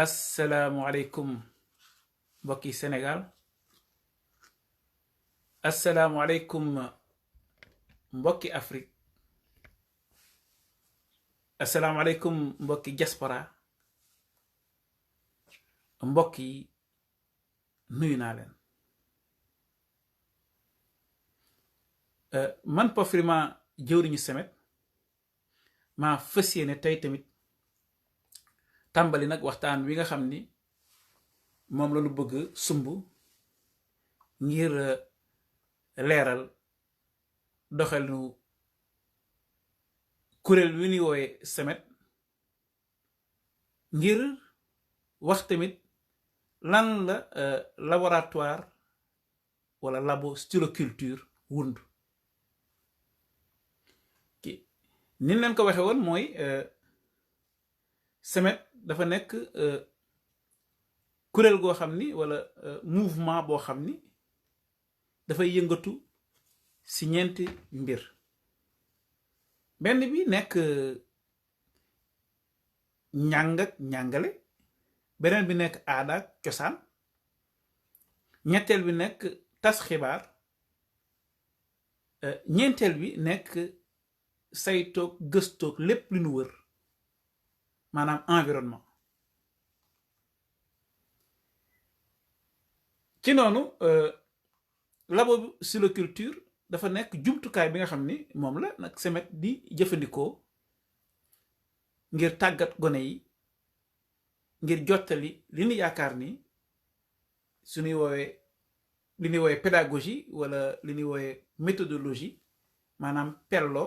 asalaamualeykum mbokki Sénégal asalaamualeykum mbokki Afrique asalaamualeykum mbokki diaspora mbokk yi nuyu naa leen man Pofrima jëwriñu Semet maa fas yéene tey tamit tàmbali nag waxtaan wi nga xam ni moom la ñu bëgg sumb ngir leeral doxalinu kuréel wi ñuy woowe Semet ngir wax tamit lan la laboratoire wala labo styloculture wund nin leen ko waxe woon mooy Semet dafa nekk kuréel goo xam ni wala mouvement boo xam ni dafay yëngatu si ñeenti mbir benn bi nekk njàng ak njàngale beneen bi nekk aada ak cosaan ñetteel bi nekk tas xibaar ñeenteel bi nekk saytoog gëstoog lépp li nu wër maanaam environnement ci noonu labo styloculture dafa nekk jumtukaay bi nga xam ni moom la nag Semet di jëfandikoo ngir tàggat gone yi ngir jottali li ñu yaakaar ni suñuy woowee li ñuy woowee pédagogie wala li ñuy woowee méthodologie maanaam pello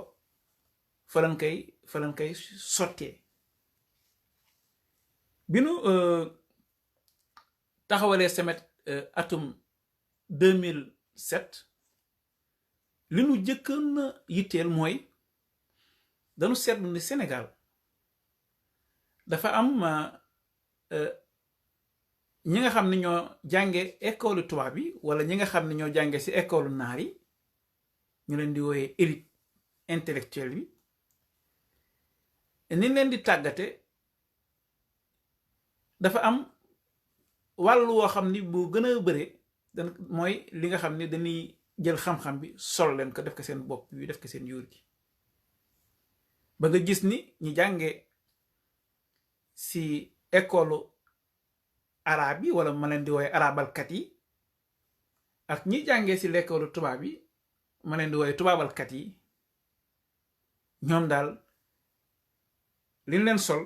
fa lañ koy sottee bi nu taxawalee Semet atum 2007 li nu jëkkoon na yitteel mooy dañu seetlu ni Sénégal dafa am ñi nga xam ne ñoo jànge école tubaab bi wala ñi nga xam ne ñoo jànge ci école naar yi ñu leen di wooyee élite intellectuelle bi ni leen di tàggate dafa am wàllu woo xam ni bu gën a bëre mooy li nga xam ni dañuy jël xam-xam bi sol leen ko def ko seen bopp bi def ko seen yuur gi ba nga gis ni ñi jànge si école arabe yi wala ma leen di wooye arabalkat yi ak ñi jàngee si l'école tubaab yi ma leen di wooye tubaabalkat yi ñoom daal liñ leen sol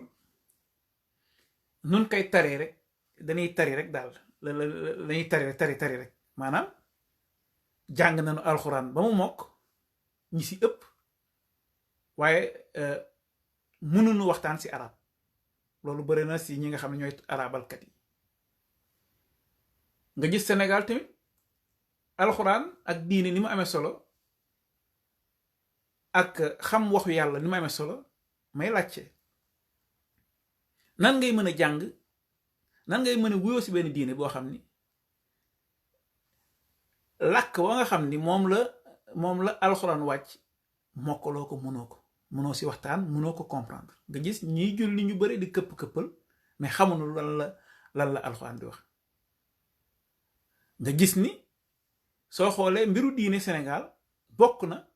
nun koy taree rek dañuy tari rek daal lañuy tari rek maanaam jàng nañu alxuraan ba mu mokk ñi si ëpp waaye mënuñu waxtaan si arab loolu bëri na si ñi nga xam ne ñooy arabalkat yi nga gis Sénégal tamit alxuraan ak diine ni mu amee solo ak xam waxu yàlla ni mu amee solo may laajte nan ngay mën a jàng nan ngay mën a wuyoo si benn diine boo xam ni làkk wa nga xam ni moom la alxuraan wàcc mokkaloo ko mënoo si waxtaan mënoo ko comprendre nga gis ñiy julli ñu bëri di këpp-këppal mais xamuñu lan la alxuraan di wax nga gis ni soo xoolee mbiru diine Sénégal bokk na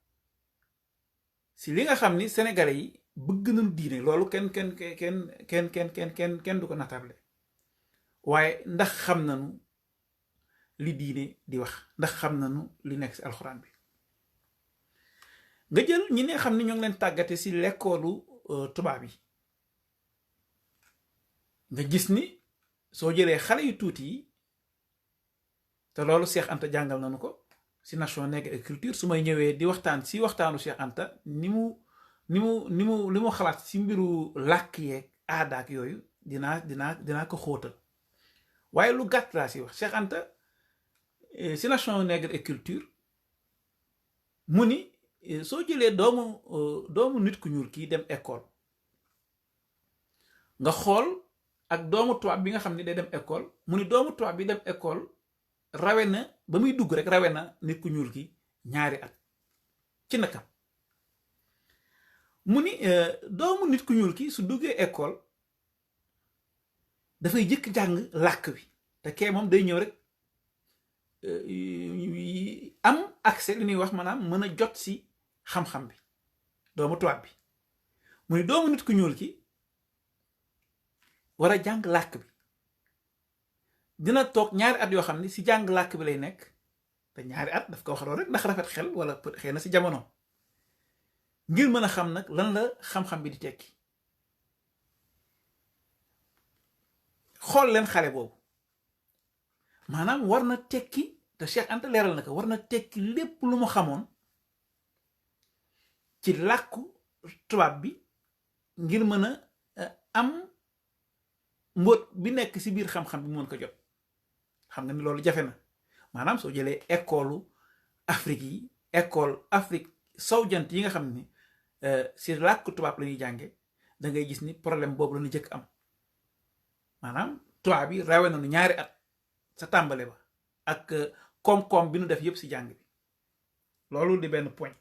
si li nga xam ni sénégalais yi bëgg nañu diine loolu kenn du ko natable waaye ndax xam nañu li diine di wax ndax xam nañu li nekk si alxuraan bi nga jël ñi ne xam ni ñoo ngi leen tàggate si lekkoolu tubaab yi nga gis ni soo jëlee xale yu tuuti yi te loolu Cheikh Anta jàngal nañu ko si Nation Nègre et Culture su may ñëwee di waxtaan si waxtaanu Cheikh Anta ni mu xalaat si mbiru làkk yeeg aadaak yooyu dinaa ko xóotal waaye lu gàtt laa si wax Cheikh Anta si Nation Nègre et Culture mu ni soo jëlee doomu nit ku ñuul kii dem école nga xool ak doomu tubaab bi nga xam ni day dem école mu ni doomu tubaab bi dem école rawe na ba muy dugg rek rawe na nit ku ñuul ki ñaari at ci nakam mu ni doomu nit ku ñuul ki su duggee école dafay jëkk jàng làkk wi te kee moom day ñëw rek am accès li ñuy wax maanaam mën a jot si xam-xam bi doomu tubaab bi muy doomu nit ku ñuul ki war a jàng làkk bi dina toog ñaari at yoo xam ne si jàng làkk bi lay nekk te ñaari at daf ko wax loolu rek ndax rafet xel wala xëy na si jamono ngir mën a xam nag lan la xam-xam bi di tekki. xool leen xale boobu maanaam war na tekki te Cheikh Anta leeral na ko war na tekki lépp lu mu xamoon ci làkku tubaab bi ngir mën a am mbóot bi nekk si biir xam-xam bi mu mën ko jot. xam nga ni loolu jafe na maanaam soo jëlee école Afrique yi école Afrique sowu-jant yi nga xam ni si làkku tubaab la ñuy jànge da ngay gis ni problème boobu la ñu jëkk am maanaam tubaab bi rawe nañu ñaari at sa tàmbale ba ak koom-koom bi nu def yëpp si jàng bi loolu di benn point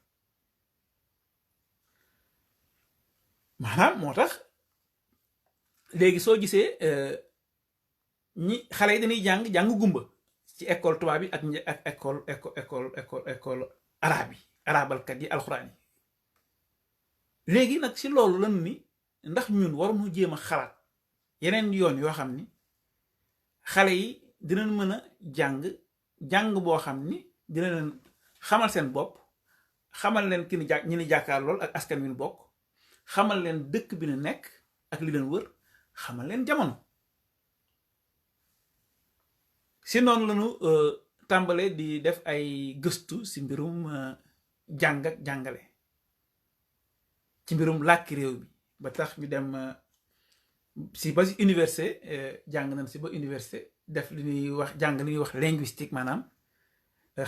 maanaam moo tax léegi soo gisee ñi xale yi dañuy jàng gumba ci école tubaab bi ak école arabe yi arabalkat yi alxuraan yi léegi nag si loolu lan ni ndax ñun waruñu jéem a xalaat yeneen yoon yoo xam ni xale yi dinañ mën a jàng boo xam ni dina leen xamal seen bopp xamal leen ki ñi ni jàkkaar lool ak askan wi nu bokk xamal leen dëkk bi nu nekk ak li leen wër xamal leen jamono si noonu lañu tàmbale di def ay gëstu si mbirum jàng ak jàngale ci mbirum làkki réew bi ba tax ñu dem si ba si université jàng nañ si ba université def li ñuy wax jàng li ñuy wax linguistique maanaam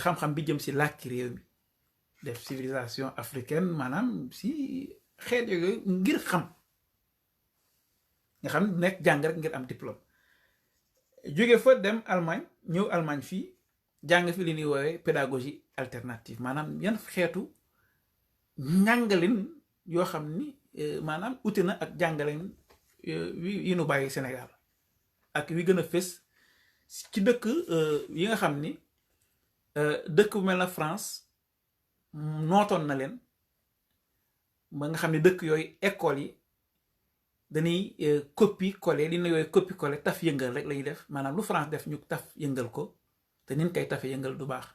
xam-xam bi jëm si làkki réew mi def civilisation africaine maanaam si xeet yooyu ngir xam nga xam ne nekk jàng rek ngir am diplôme jóge fa dem Allemagne ñëw Allemagne fii jàng fi li ñuy woowee pédagogie alternative maanaam yan xeetu njàngalin yoo xam ni maanaam uti na ak jàngalin yi nu bàyyi Sénégal ak wi gën a fës ci dëkk yi nga xam ni dëkk bu mel na France nootoon na leen ba nga xam ne dëkk yooyu école yi dañuy copie coller li na yooyu copie coller taf yëngal rek lañuy def maanaam lu France def ñu taf yëngal ko te nin koy tafe yëngal du baax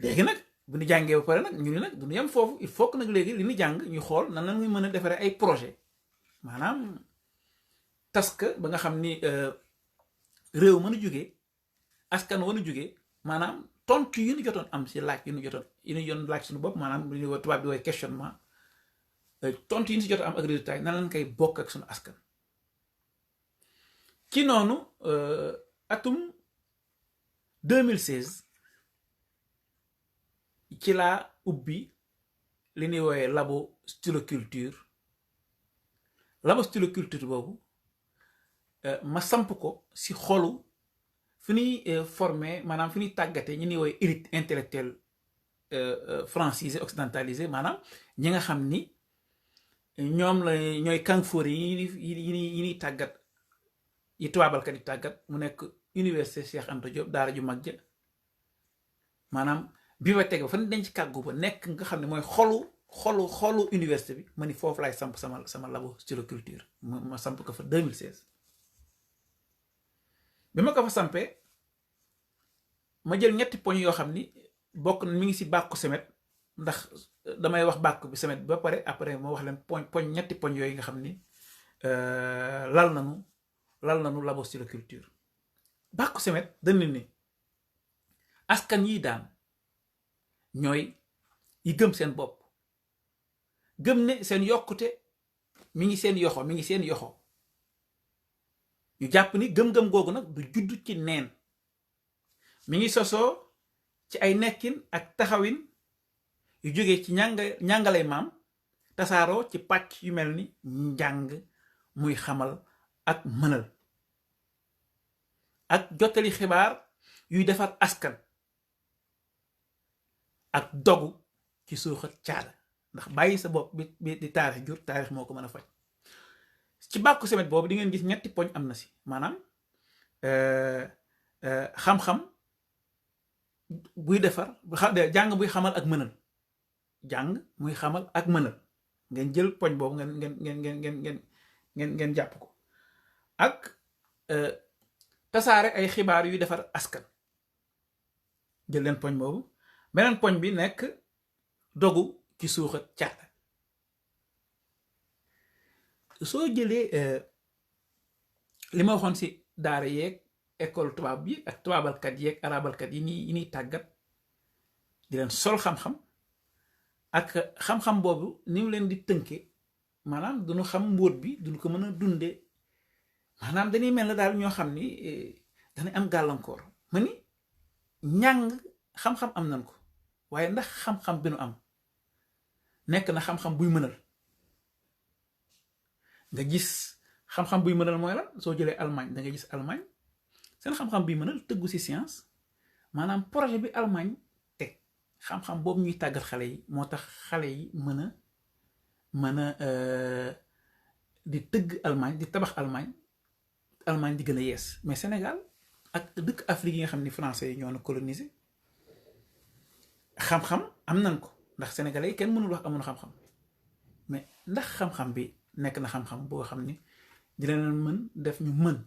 léegi nag bu ñu jàngee ba pare nag ñu ni nag du ñu yem foofu il faut que nag léegi li ñu jàng ñu xool nan la ñuy mën a defaree ay projet maanaam tas ka ba nga xam ni réew mën a jógee askan wan a jógee maanaam tontu yi ñu jotoon am si laaj yi ñu jotoon yi ñu yoon laaj suñu bopp maanaam lu ñuy tubaab bi woy questionnement tontu yi ñu si jot am ak résultat yi nan lañ koy bokk ak suñu askan ci noonu atum 2016 ci laa ubbi li ñuy woowee labo styloculture boobu ma samp ko si xolu fi ñuy formé maanaam fi ñuy tàggate ñi ñuy woowee élite intellectuelle francisée occidentalisée maanaam ñi nga xam ni ñoom la ñooy kanfoor yi ñuy tàggat yi tubaabalkat yi tàggat mu nekk université Cheikh Anta Diop daara ju mag ja maanaam bi ba teg ba fa ne denc kàggu ba nekk nga xam ne mooy xolu université bi ma ni foofu laay samp sama labo styloculture ma samp ko fa 2016 bi ma ko fa sampee ma jël ñetti poñ yoo xam ni bokk mi ngi si bàkku semet ndax damay wax bàkku bi semet ba pare après ma wax leen poñ ñetti poñ yooyu nga xam ni lal nanu labo styloculture bàkku semet dañ ni askan yi daan ñooy yi gëm seen bopp gëm ne seen yokkute mi ngi seen yoxo ñu jàpp ni gëm-gëm googu nag du judd ci neen mi ngi sosoo ci ay nekkin ak taxawin yu jógee ci ñàngalay maam tasaaroo ci pàcc yu mel ni njàng muy xamal ak mënal ak jottali xibaar yuy defar askan ak dogu ci suuxat caada ndax bàyyi sa bopp bi di taarix jur taarix moo ko mën a faj ci bàkku semet boobu di ngeen gis ñetti poñ am na si maanaam xam-xam buy defar jàng buy xamal ak mënal jàng muy xamal ak mënal ngeen jël poñ boobu ngeen jàpp ko ak tasaare ay xibaar yuy defar askan jël leen poñ boobu beneen poñ bi nekk dogu ci suuxat caada soo jëlee li ma waxoon si daara yeeg école tubaab bi ak tubaabalkat yeeg arabalkat yi ñuy tàggat di leen sol xam-xam ak xam-xam boobu ni mu leen di tënke maanaam duñu xam mbóot bi duñu ko mën a dunde maanaam dañuy mel na daal ñoo xam ni dañuy am gàllankoor ma ni njàng xam-xam am nañ ko waaye ndax xam-xam bi nu am nekk na xam-xam buy mënal nga gis xam-xam buy mënal mooy lan soo jëlee Allemagne da nga gis Allemagne seen xam-xam buy mënal tëggu si science maanaam projet bi Allemagne teg xam-xam boobu ñuy tàggat xale yi moo tax xale yi mën a di tëgg Allemagne di tabax Allemagne di gën a yees mais Sénégal ak dëkk Afrique yi nga xam ni français yi ñoo na colonisé xam-xam am nañ ko ndax sénégalais yi kenn mënul wax amoon xam-xam mais ndax xam-xam bi nekk na xam-xam boo xam ni dina leen mën def ñu mën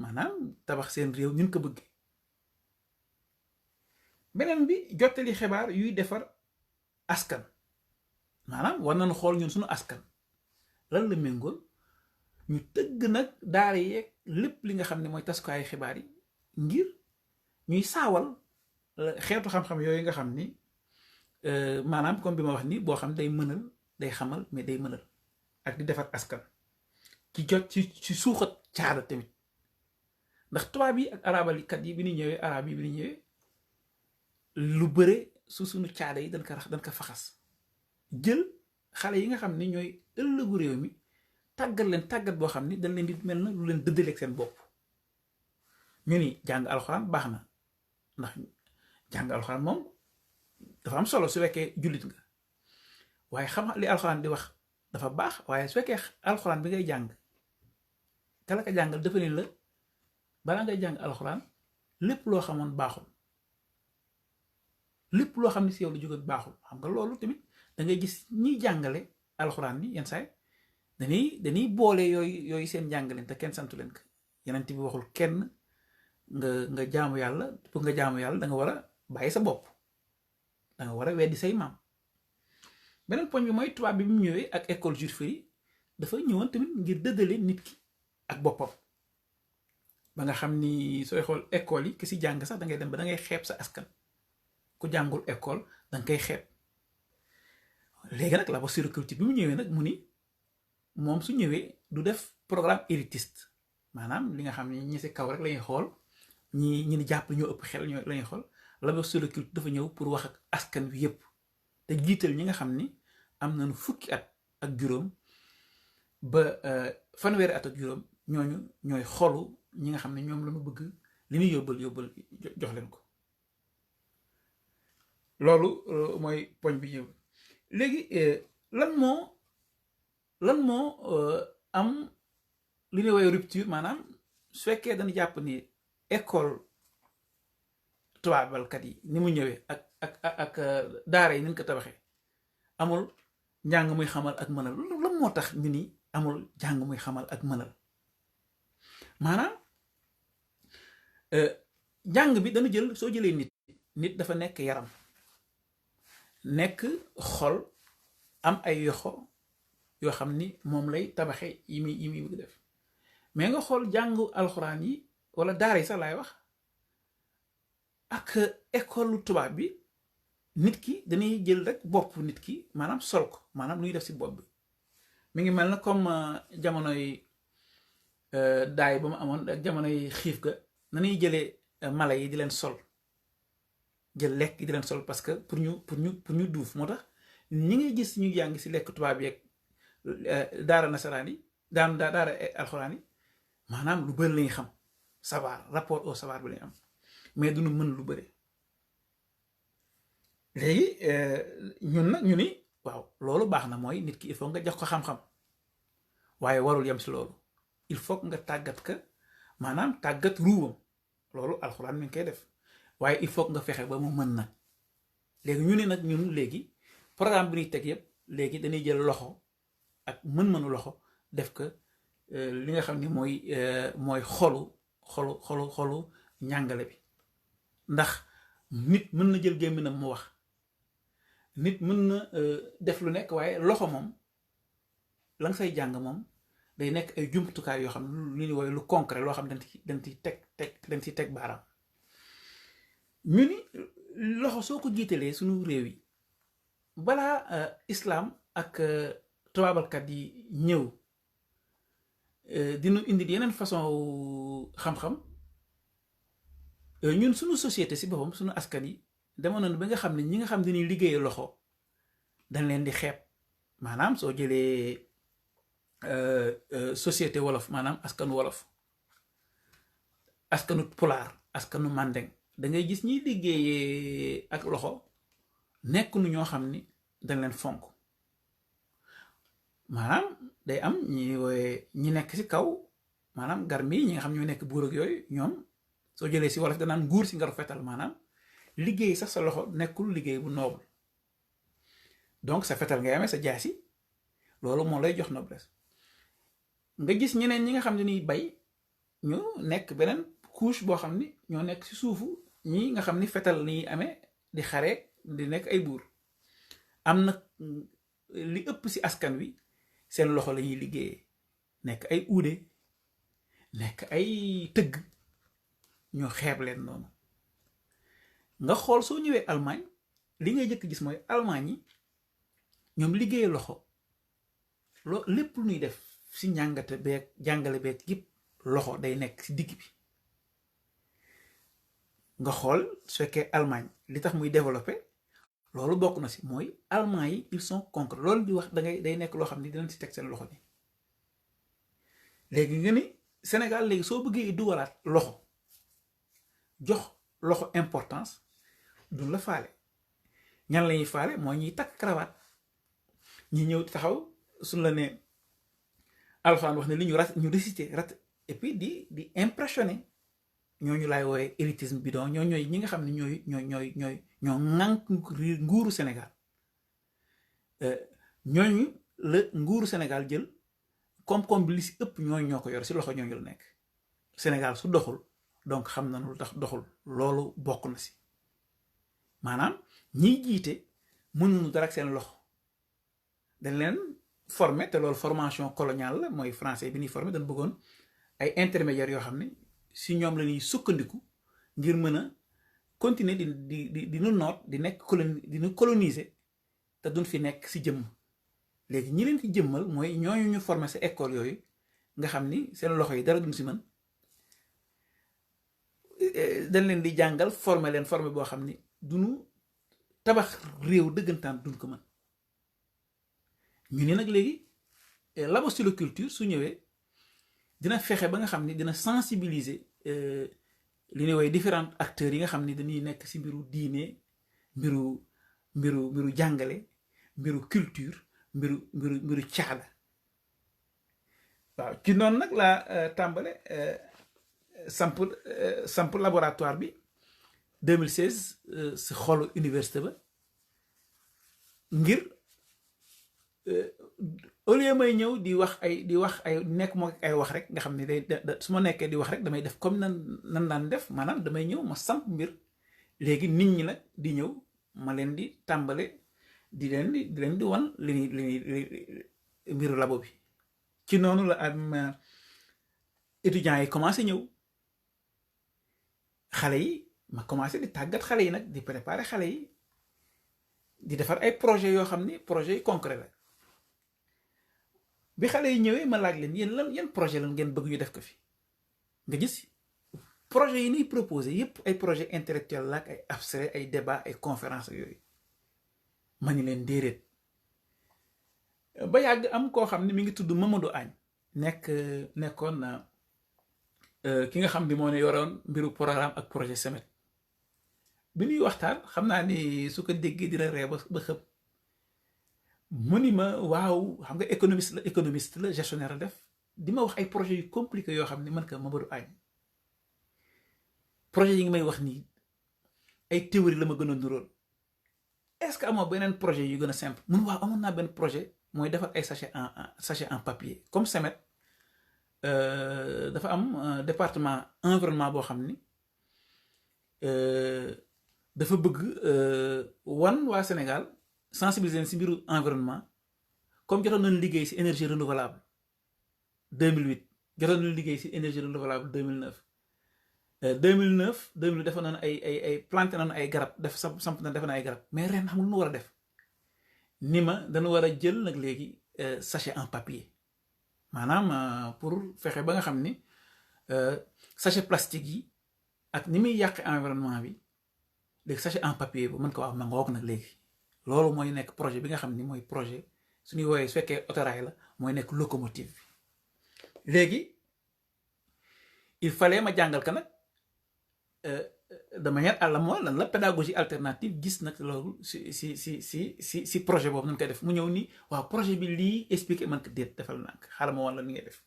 maanaam tabax seen réew ñun ko bëgg beneen bi jottali xibaar yuy defar askan maanaam war nañu xool ñun suñu askan lan la méngool ñu tëgg nag daara yeeg lépp li nga xam ne mooy tasukaayu xibaar yi ngir ñuy saawal xeetu xam-xam yooyu nga xam ni maanaam comme bi ma wax ni boo xam day mënal day xamal mais day mënal ak di defar askan ci jot ci suuxat caada tamit ndax tubaab yi ak arabalikat yi bi ñu ñëwee arab yi bi ñu ñëwee lu bëre su suñu caada yi dañ ko faxas jël xale yi nga xam ni ñooy ëllëgu réew mi tàggat leen tàggat boo xam ni dañ leen di mel na lu leen dëddaleeg seen bopp ñu ni jàng alxuraan baax na ndax jàng alxuraan moom dafa am solo su fekkee jullit nga waaye xam li alxuraan di wax dafa baax waaye su fekkee alxuraan bi ngay jàng kala ka jàngal dafa ne la balaa ngay jàng alxuraan lépp loo xamoon baaxul lépp loo xam ne si yow la jóge baaxul xam nga loolu tamit da ngay gis ñiy jàngale alxuraan bi yenn saay dañuy boole yooyu seen jàngaleen te kenn santu leen ko yeneen bi waxul kenn nga jaamu yàlla pour nga jaamu yàlla da nga war a bàyyi sa bopp da nga war a weddi say maam beneen poñ bi mooy tubaab bi mu ñëwee ak école juifs yi dafa ñëwoon tamit ngir dëddale nit ki ak boppam ba nga xam ni sooy xool école yi ki si jàng sax da ngay dem ba da ngay xeeb sa askan ku jàngul école da nga koy xeeb léegi nag la ba culture bi mu ñëwee nag mu ni moom su ñëwee du def programme élitiste maanaam li nga xam ne ñi si kaw rek la ñuy xool ñi ni jàpp ñoo ëpp xel ñoo la ñuy xool la ba culture dafa ñëw pour wax ak askan wi yépp te jiital ñi nga xam ni am nañu fukki at ak juróom ba fanweeri at ak juróom ñooñu ñooy xolu ñi nga xam ne ñoom lañu bëgg li ñuy yóbbal jox leen ko loolu mooy poñ bi ñëw léegi lan moo am li ñuy woowee rupture maanaam su fekkee dañu jàpp ni école tubaabalkat yi ni mu ñëwee ak daara yi ni ñu ko tabaxee amul njàng muy xamal ak mënal lan moo tax ñu ni amul njàng muy xamal ak mënal maanaam njàng bi dana jël soo jëlee nit dafa nekk yaram nekk xol am ay yoxo yoo xam ni moom lay tabaxe yi muy bëgg def mais nga xool jàngu alxuraan yi wala daara yi sax laay wax ak école tubaab bi nit ki dañuy jël rek bopp nit ki maanaam sol ko maanaam lu ñuy def si bopp bi mi ngi mel na comme jamonoy daay ba mu amoon ak jamonoy xiif ga nañuy jëlee mala yi di leen sol jël lekk di leen sol parce que pour ñu duuf moo tax ñi ngay gis ñu jàng si lekk tubaab yeeg daara nasaraan yi daara alxuraan yi maanaam lu bëri lañuy xam savoir rapport au savoir bi lañu am mais duñu mën lu bëri léegi ñun nag ñu ni waaw loolu baax na mooy nit ki il faut nga jox ko xam-xam waaye warul yem si loolu. Il faut nga tàggat ka maanaam tàggat ruubam loolu alxuraan mi ngi koy def waaye il faut nga fexe ba mu mën nag léegi ñu ne nag ñun léegi programme bi ñuy teg yëpp léegi dañuy jël loxo ak mën-mënu loxo def ko li nga xam ni mooy xolu njàngale bi ndax nit mën na jël gémminam mu wax nit mën na def lu nekk waaye loxo moom la nga say jàng moom day nekk ay jumtukaay yoo xam ne lu ñuy woy lu concret loo xam ne dañ ci teg baaraam ñu ni loxo soo ko jiitalee suñu réew yi balaa islam ak tubaabalkat yi ñëw dinu indi yeneen façon xam-xam ñun suñu société si boppam suñu askan yi demoon nañu ba nga xam ne ñi nga xam ne dañuy liggéeyee loxo dañ leen di xeeb maanaam soo jëlee société wolof maanaam askanu wolof askanu pulaar askanu mandeng da ngay gis ñiy liggéeyee ak loxo nekk nu ñoo xam ni dañ leen fonk maanaam day am ñi nekk si kaw maanaam garmi ñi nga xam ñoo nekk buur ak yooyu ñoom soo jëlee si wolof danaan nguur si ngaru fetal maanaam liggéey sax sa loxo nekkul liggéey bu noble donc sa fetal ngay amee sa jaasi loolu moo lay jox noblesse nga gis ñeneen ñi nga xam ne ni bay ñu nekk beneen couche boo xam ni ñoo nekk si suufu ñi nga xam ni fetal ni amee di xare di nekk ay buur am na li ëpp si askan wi seen loxo la ñuy liggéeyee nekk ay uude nekk ay tëgg ñoo xeeb leen noonu nga xool soo ñëwee Allemagne li ngay jëkk gis mooy Allemagne yi ñoom liggéeyee loxo lépp lu ñuy def si njàngate beeg jàngale beeg yëpp loxo day nekk si digg bi nga xool su fekkee Allemagne li tax muy développé loolu bokk na si mooy Allemagne yi ils sont concrets loolu di wax day nekk loo xam ni dinañ si teg seen loxo ni léegi nga ni Sénégal léegi soo bëggee dugalaat loxo jox loxo importance duñ la faale ñan lañuy faale mooy ñuy takk cravate ñi ñëw taxaw suñ la ne alxuraan wax ne li ñu récité rat et puis di impressionné ñooñu laay wooye élitisme bidon ñooy ñi nga xam ne ñoo ŋànk nguuru Sénégal ñooñu la nguuru Sénégal jël koom-koom bi li si ëpp ñooñu ñoo ko yor si loxo ñooñu la nekk Sénégal su doxul donc xam na lu tax doxul loolu bokk na si maanaam ñiy jiite mënuñu dara ak seen loxo dañ leen formé te loolu formation coloniale la mooy français bi ñuy formé dañ bëggoon ay intermédiaires yoo xam ne si ñoom la ñuy sukkandiku ngir mën a continuer di nu noot di nekk di nu coloniser te duñ fi nekk si jëmm léegi ñi leen ci jëmmal mooy ñooñu ñu formé sa école yooyu nga xam ni seen loxo yi dara duñ si mën dañ leen di jàngal formé leen formé boo xam ni duñu tabax réew dëggantaan duñ ko mën ñu ne nag léegi l'abostyloculture su ñëwee dina fexe ba nga xam ni dina sensibiliser li ñuy woy différents acteurs yi nga xam ni dañuy nekk si mbiru diine mbiru jàngale mbiru culture mbiru caada waaw ci noonu nag laa tàmbale samp laboratoire bi 2016 si xolu université ba ngir au lieu may ñëw di wax ay nekk moo ay wax rek nga xam ne day su ma nekkee di wax rek damay def comme nan daan def maanaam damay ñëw ma samp mbir léegi nit ñi nag di ñëw ma leen di tàmbale di leen di wan li mbiru labo bi ci noonu la am étudiants yi commencé ñëw xale yi ma commencé di tàggat xale yi nag di préparer xale yi di defar ay projet yoo xam ni projet yu concret la bi xale yi ñëwee ma laaj leen yan projet lan ngeen bëgg ñu def ko fi nga gis projet yi ñuy proposé yépp ay projet intellectuel la ak ay abstrait ay débat ay conférence yooyu ma ñu leen déedéet ba yàgg am koo xam ne mi ngi tudd Mamadou Agne nekkoon ki nga xam ni moo ne yoroon mbiru programme ak projet SEMET bi ñuy waxtaan xam naa ni su ko déggee dina ree ba xëpp mu ni ma waaw xam nga économiste la gestionnaire la def di ma wax ay projets yu compliqué yoo xam ne man ka Mamadou Agne projet yi ngi may wax nii ay théorie la ma gën a nuróol est-ce que amoo beneen projet yu gën a simple mun waaw amoon naa benn projet mooy defar ay sachet en papier comme Semet dafa am département environnement boo xam ni dafa bëgg wan waa Sénégal sensibiliser si mbiru environnement comme jotoon nañu liggéey si énergie renouvelable 2008 jotoon nañu liggéey si énergie renouvelable 2009 2008 defoon nañu ay planté nañu ay garab def samp na defe na ay garab mais ren xam lu nu war a def ni ma dañu war a jël nag léegi sachet en papier maanaam pour fexe ba nga xam ni sachet plastique yi ak ni muy yàq environnement bi léegi sachet en papier bu mën ko wax ma ngoog nag léegi loolu mooy nekk projet bi nga xam ni mooy projet suñuy woowee su fekkee autorail la mooy nekk locomotive bi léegi il fallait ma jàngal ka nag de manière à la mooy lan la pédagogie alternative gis nag loolu si projet boobu nañ koy def mu ñëw ni waaw projet bi lii expliqué man ko déet defal naa ko xaaral ma wan la ni ngay def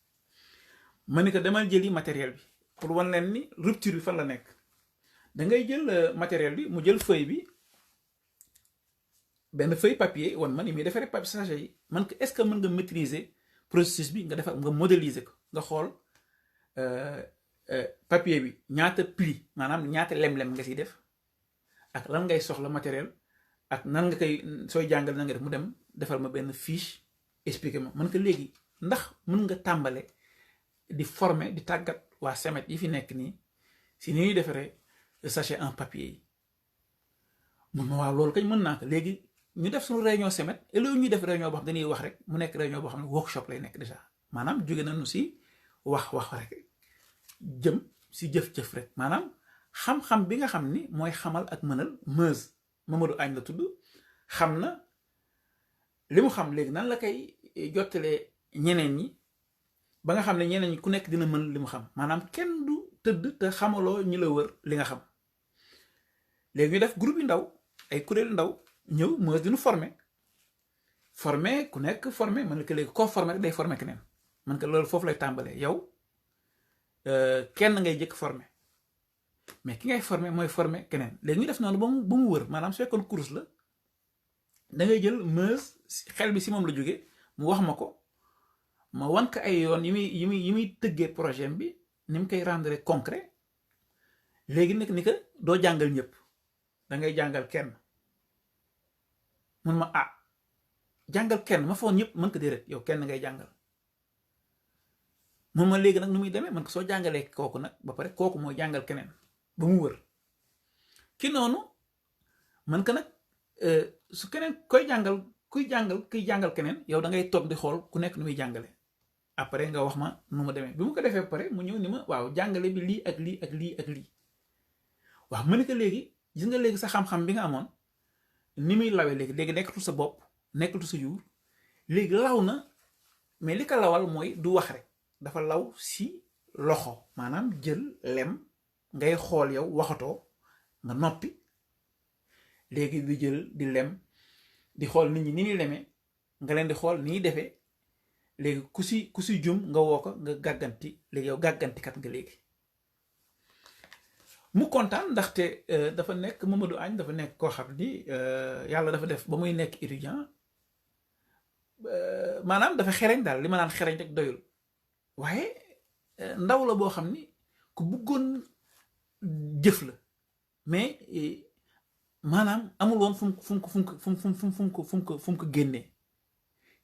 ma ni ko demal jëli matériel bi pour wan leen ni rupture bi fan la nekk da ngay jël matériel bi mu jël feuille bi benn feuille papier wan man ni muy defaree papier sachet yi man ko est-ce que mën nga maîtriser processus bi nga defar nga modéliser ko nga xool papier bi ñaata pli maanaam ñaata lem-lem nga siy def ak lan ngay soxla matériel ak nan nga koy sooy jàngal na nga def mu dem defal ma benn fiche expliqué ma man ko léegi ndax mën nga tàmbale di former di tàggat waa Semet yi fi nekk nii si ni ñuy defaree sachet en papier yi mun ma waaw loolu kañ mën naa ko léegi ñu def suñu réunion Semet et loolu ñuy def réunion boo xam dañuy wax rek mu nekk réunion boo xam ne workshop lay nekk déjà maanaam jóge nañu si wax rek jëm si jëf-jëf rek maanaam xam-xam bi nga xam ni mooy xamal ak mënal Meuse Mamadou Agne la tudd xam na li mu xam léegi nan la koy jottalee ñeneen ñi ba nga xam ne ñeneen ñi ku nekk dina mën li mu xam maanaam kenn du tëdd te xamaloo ñi la wër li nga xam léegi ñu def groupe yu ndaw ay kuréelu ndaw ñëw Meuse dinu formé ku nekk formé man la ko léegi koo formé rek day formé keneen man ko loolu foofu lay tàmbalee yow kenn ngay jëkk formé mais ki ngay formé mooy formé keneen léegi ñu def noonu ba mu wër maanaam su fekkoon course la da ngay jël Meuse xel bi si moom la jóge mu wax ma ko ma wan ko ay yoon yi muy tëggee projet bi ni mu koy rendre concret léegi nag ni que doo jàngal ñëpp da ngay jàngal kenn mun ma jàngal kenn ma foon ñëpp mën ko déedéet yow kenn ngay jàngal mun ma léegi nag nu muy demee man ko soo jàngalee kooku nag ba pare kooku mooy jàngal keneen ba mu wër ki noonu man ko nag su keneen kuy jàngal keneen yow da ngay toog di xool ku nekk nu muy jàngale après nga wax ma nu mu demee bi mu ko defee pare mu ñëw ni ma waaw jàngale bi lii ak lii ak lii ak lii waaw ma ne ko léegi gis nga léegi sa xam-xam bi nga amoon ni muy lawee léegi nekkatul sa bopp nekkatul sa yuur léegi law na mais li ko lawal mooy du wax rek dafa law si loxo maanaam jël lem ngay xool yow waxatoo nga noppi léegi di jël di lem di xool nit ñi ni ñuy lemee nga leen di xool ni ñuy defee léegi ku si jum nga woo ko nga gàgganti léegi yow gàggantikat nga léegi mu kontaan ndaxte dafa nekk Mamadou Agne dafa nekk koo xam ni yàlla dafa def ba muy nekk étudiant maanaam dafa xereñ daal li ma naan xereñ rek doyul waaye ndaw la boo xam ni ku bëggoon jëf la mais maanaam amul woon fu mu ko génnee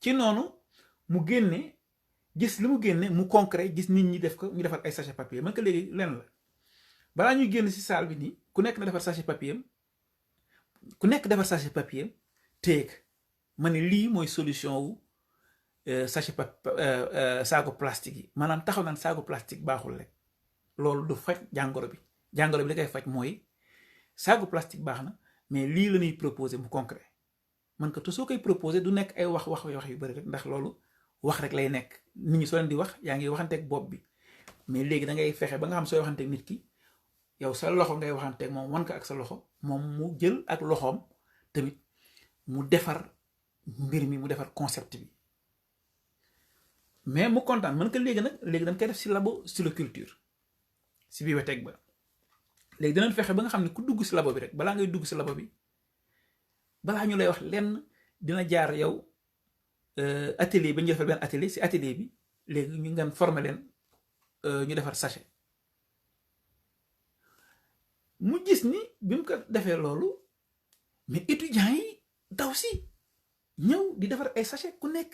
ci noonu mu génne gis li mu génne mu concret gis nit ñi def ko ñu defar ay sachet papier man ko léegi lenn la balaa ñuy génn si salle bi nii ku nekk na defar sachet papier téeg ma ne lii mooy solution wu sachet saago plastique yi maanaam taxaw naan saago plastique baaxul rek loolu du faj jàngoro bi li koy faj mooy saago plastique baax na mais lii la ñuy proposer mu concret man ko te soo koy proposer du nekk ay wax yu bari rek ndax loolu wax rek lay nekk nit ñi soo leen di wax yaa ngi waxanteeg bopp bi mais léegi da ngay fexe ba nga xam sooy waxanteeg nit ki yow sa loxo ngay waxanteeg moom wan ko ak sa loxo moom mu jël ak loxoom tamit mu defar mbir mi mu defar concept bi mais mu kontaan man ko léegi dañ koy def si labo styloculture si bibliothèque ba léegi dinañ fexe ba nga xam ne ku dugg si labo bi rek balaa ngay dugg si labo bi balaa ñu lay wax lenn dina jaar yow atelier ba ñu defal benn atelier si atelier bi léegi ñu ngeen former leen ñu defar sachet mu gis ni bi mu ko defee loolu mais étudiants yi daw si ñëw di defar ay sachet ku nekk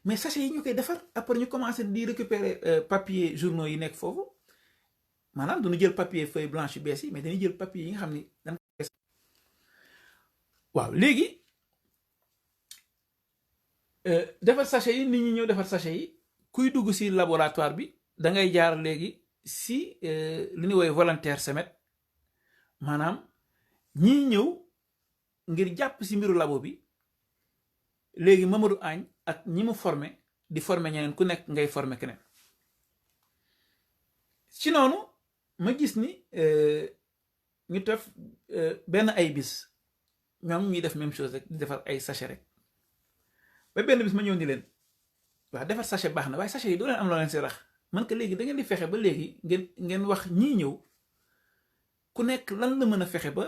mais sachet yi ñu koy defar après ñu commencé di récupérer papier journaux yi nekk foofu maanaam duñu jël papier feuille blanche yu bees yi mais dañuy jël papier yi nga xam ni dañ koy waaw léegi defar sachet yi nit ñi ñëw defar sachet yi kuy dugg si laboratoire bi da ngay jaar léegi si li ñuy woowee volontaire semet maanaam ñii ñëw ngir jàpp si mbiru labo bi léegi Mamadou Agne ak ñi mu formé di formé ñeneen ku nekk ngay formé keneen ci noonu ma gis ni ñu def benn ay bis ñoom ñuy def même chose rek di defar ay sachet rek ba benn bis ma ñëw ni leen waaw defar sachet baax na waaye sachet yi doo leen am loo leen si rax man que léegi da ngeen di fexe ba léegi ngeen wax ñii ñëw ku nekk lan la mën a fexe ba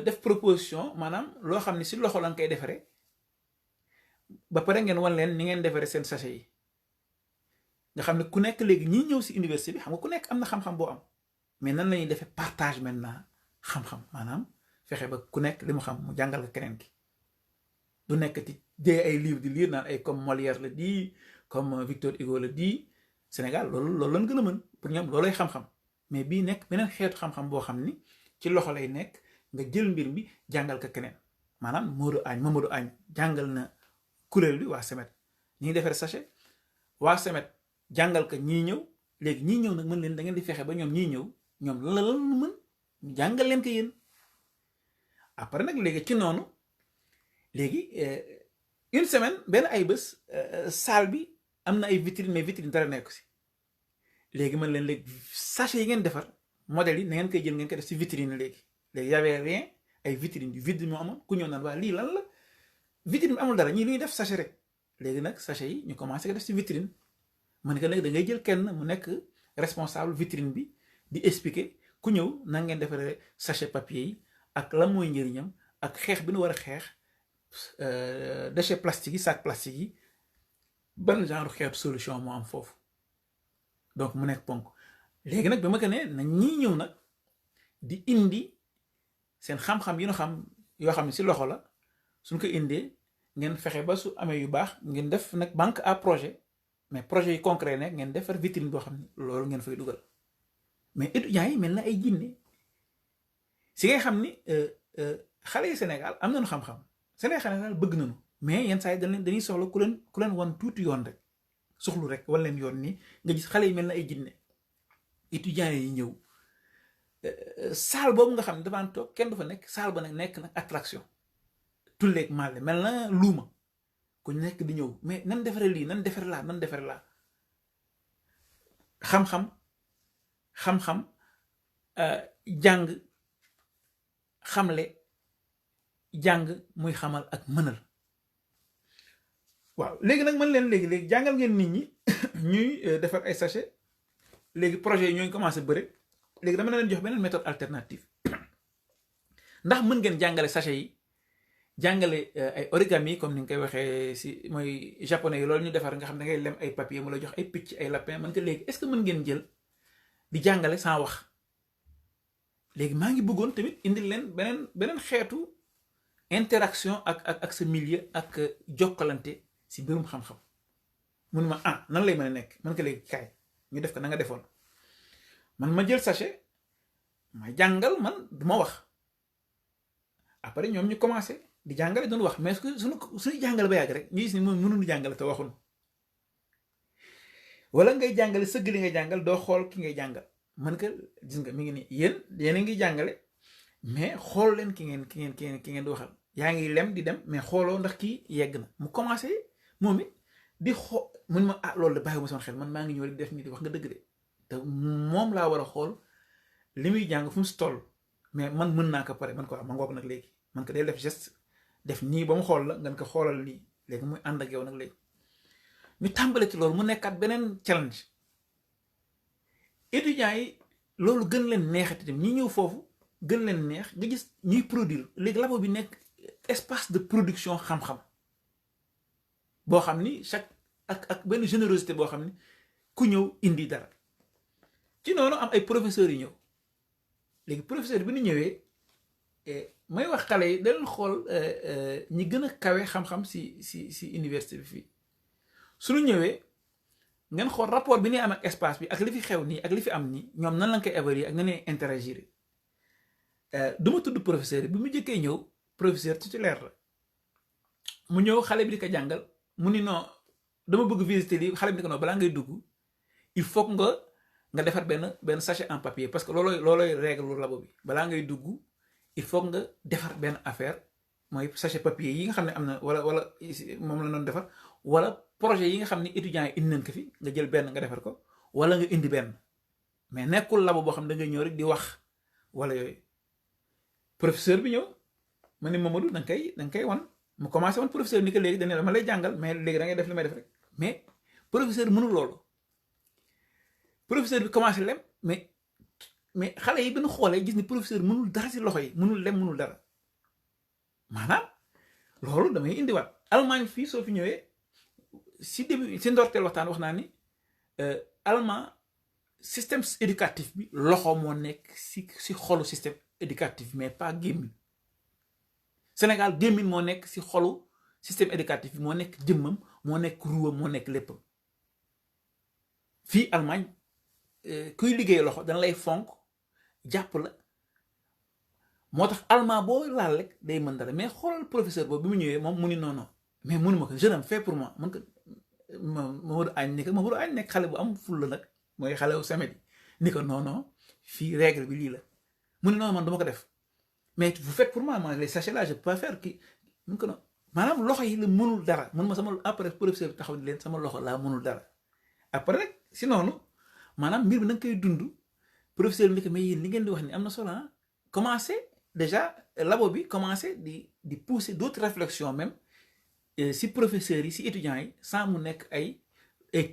def proposition maanaam loo xam ne si loxo lañ koy defaree ba pare ngeen wan leen ni ngeen defaree seen sachet yi nga xam ne ku nekk léegi ñii ñëw si université bi xam nga ku nekk am na xam-xam boo am mais nan la ñuy defee partage maintenant xam-xam maanaam fexe ba ku nekk li mu xam mu jàngal ko keneen ki du nekk ci dee ay livre di lire naan ay comme Molière la di comme Victor Hugo la di Sénégal loolu lañ gën a mën pour ñoom loolay xam-xam mais bii nekk beneen xeetu xam-xam boo xam ni ci loxo lay nekk nga jël mbir mi jàngal ko keneen maanaam Mamadou Agne jàngal na kuréel bi waa Semet ñi defar sachet waa Semet jàngal ko ñii ñëw léegi ñii ñëw nag mën leen da ngeen di fexe ba ñoom ñii ñëw ñoom lan la mën ñu jàngal leen ko yéen après nag léegi ci noonu léegi une semaine benn ay bés salle bi am na ay vitrine mais vitrine dara nekk si léegi mën leen léegi sachet yi ngeen defar modèle yi na ngeen koy jël ngeen koy def si vitrine léegi y avait rien ay vitrine yu vide moo amoon ku ñëw naan waa lii lan la vitrine bi amul dara ñii lu ñuy def sachet rek léegi nag sachet yi ñu commencé ko def si vitrine ma ne que nag da ngay jël kenn mu nekk responsable vitrine bi di expliquer ku ñëw na ngeen defaree sachet papier yi ak lan mooy njëriñam ak xeex bi nu war a xeex déchets plastique yi sac plastique yi ban genre xeetu solution moo am foofu donc mu nekk ponk léegi nag ba ma ko ne na ñii ñëw nag di indi seen xam-xam yi nu xam yoo xam ne si loxo la suñ ko indee ngeen fexe ba su amee yu baax ngeen def nag banque à projet mais projet yi concret nag ngeen defar vitrine boo xam ne loolu ngeen fay dugal mais étudiants yi mel na ay jinne si ngay xam ni xale yi Sénégal am nañu xam-xam Sénégal bëgg nañu mais yenn saa yi dañuy soxla ku leen wan tuuti yoon rek soxlu rek wan leen yoon ni nga gis xale yi mel na ay jinne étudiants yi ñëw salle boobu nga xam ne dafaan toog kenn du fa nekk salle ba nag nekk nag attraction tulleeg màlle mel na luuma ku nekk di ñëw mais nan defaree lii nan defaree laa xam-xam jàng xamle jàng muy xamal ak mënal waaw léegi nag mën leen léegi jàngal ngeen nit ñi ñuy defar ay sachet léegi projet yi ñoo ngi commencé bëre léegi dama leen jox beneen méthode alternative ndax mën ngeen jàngale sachet yi jàngale ay origami comme ni nga koy waxee si mooy japonais yi loolu ñu defar nga xam ne ngay lem ay papier mu la jox ay picc ay lapin mën nga léegi est-ce que mën ngeen jël di jàngale sans wax léegi maa ngi bëggoon tamit indil leen beneen xeetu interaction ak sa milieu ak jokkalante si mbirum xam-xam mun ma nan lay mën a nekk mën ko léegi kaay ñu def ko na nga defoon man ma jël sachet ma jàngal man du ma wax après ñoom ñu commencé di jàngale doon wax mais suñu jàngale ba yàgg rek ñu gis ni moom mënuñu jàngale te waxuñu wala ngay jàngale sëgg li ngay jàngal doo xool ki ngay jàngal man ka gis nga mi ngi nii yéen a ngi jàngale mais xool leen ki ngeen di waxal yaa ngi lem di dem mais xooloo ndax kii yegg na mu commencé moom it di xool mun ma loolu de bàyyiwuma sama xel man maa ngi ñëw di def nii di wax nga dëgg de te moom laa war a xool li muy jàng fu mu si toll mais man mën naa ko pare man ko wax ma ngoog nag léegi man ko day def geste def nii ba mu xool la ngeen ko xoolal lii léegi muy ànd ak yow nag léegi ñu tàmbale ci loolu mu nekkaat beneen challenge étudiants yi loolu gën leen neexati tam ñi ñëw foofu gën leen neex nga gis ñuy produire léegi labo bi nekk espace de production xam-xam boo xam ni chaque ak benn générosité boo xam ni ku ñëw indi dara ci noonu am ay professeurs yi ñëw léegi professeur bi ñu ñëwee may wax xale yi da leen xool ñi gën a kawe xam-xam si université bi fii suñu ñëwee ngeen xool rapport bi ñuy am ak espace bi ak li fi xew nii ak li fi am nii ñoom nan lañ koy évaluer ak nan lañ interagir du ma tudd professeur bi mu jëkkee ñëw professeur titulaire la mu ñëw xale bi di ko jàngal mu ni non dama bëgg visiter lii xale bi di ko non balaa ngay dugg il faut nga defar benn sachet en papier parce que loolooy règle labo bi balaa ngay dugg il faut nga defar benn affaire mooy sachet papier yi nga xam ne am na wala moom la doon defar wala projet yi nga xam ne étudiants yi indi nañ ko fi nga jël benn nga defar ko wala nga indi benn mais nekkul labo boo xam ne da ngay ñëw rek di wax wala yooyu professeur bi ñëw ma ne Mamadou da nga koy wan mu commencé woon professeur ni que léegi dañu dama lay jàngal mais léegi da ngay def li may def rek mais professeur bi mënul loolu professeur bi commencé lem mais xale yi bi ñu xoolee gis ni professeur mënul dara si loxo yi mënul lem mënul dara maanaam loolu damay indiwaat Allemagne fii soo fi ñëwee si début si ndorteel waxtaan wax naa ni Allemagne système éducatif bi loxo moo nekk si xolu système éducatif mais pas gémmiñ Sénégal gémmiñ moo nekk si xolu système éducatif bi moo nekk jëmmam moo nekk ruwam moo nekk léppam fii Allemagne kuy liggéey loxo dana lay fonk jàpp la moo tax allemand boo laal rek day mën dara mais xoolal professeur boobu bi mu ñëwee moom mu ni non mais mënu ma ko je l'ai fait pour moi man ko Mamadou Agne ni ko Mamadou Agne nekk xale bu am fulla nag mooy xale wu samet ni ko non fii règle bi lii la mu ni non man dama ko def mais vous faites pour moi man les sachets là je peux pas faire kii mun ko non maanaam loxo yi la mënul dara mun ma sama après professeur bi taxaw ni leen sama loxo laa mënul dara après rek si noonu maanaam mbir bi na nga koy dund professeur bi ni ko mais yéen li ngeen di wax ni am na solo commencé déjà labo bi commencé di pousser d'autres réflexions même si professeurs yi si étudiants yi sans mu nekk ay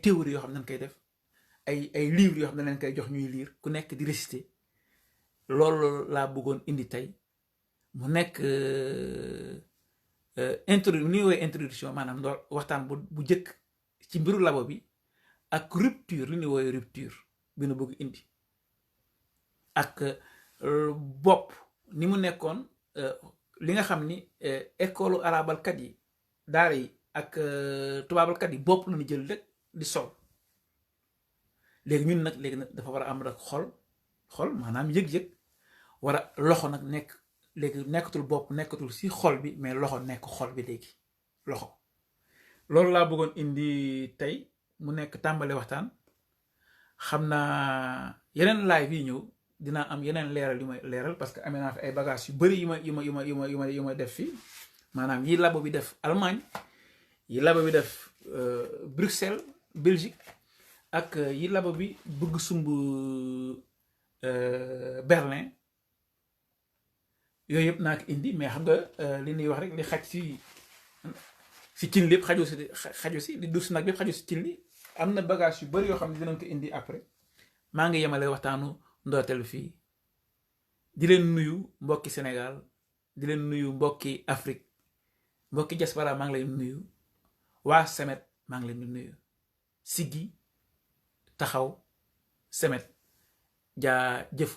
théories yoo xam ne dañ koy def ay livres yoo xam ne dañ koy jox ñuy lire ku nekk di réciter loolu laa bëggoon indi tey mu nekk introduction maanaam ndoor waxtaan bu jëkk ci mbiru labo bi ak rupture li ñuy woowee rupture bi nu bëgg indi ak bopp ni mu nekkoon li nga xam ni école arabalkat yi daara yi ak tubaabalkat yi bopp la ñu jël rek di sol léegi ñun nag dafa war a am rek xol maanaam yëg-yëg war a loxo nag nekk léegi nekkatul bopp nekkatul si xol bi mais loxo nekk xol bi léegi loxo loolu laa bëggoon indi tey mu nekk tàmbale waxtaan xam naa yeneen live yi ñëw dinaa am yeneen leeral yu may leeral parce que amee naa fi ay bagages yu bëri yu ma def fii maanaam yi labo bi def Allemagne yi labo bi def Bruxelles Belgique ak yi labo bi bëgg sumb Berlin yooyu yëpp naa ko indi mais xam nga li ñuy wax rek li xaj si cin lépp xaju si li dus nag lépp xaju si cin li am na bagage yu bëri yoo xam ne dinañ ko indi après maa ngi yemale waxtaanu ndorteel fii di leen nuyu mbokki Sénégal di leen nuyu mbokki Afrique mbokki diaspora maa ngi leen nuyu waa Semet maa ngi leen di nuyu siggi taxaw Semet jaa jëf waay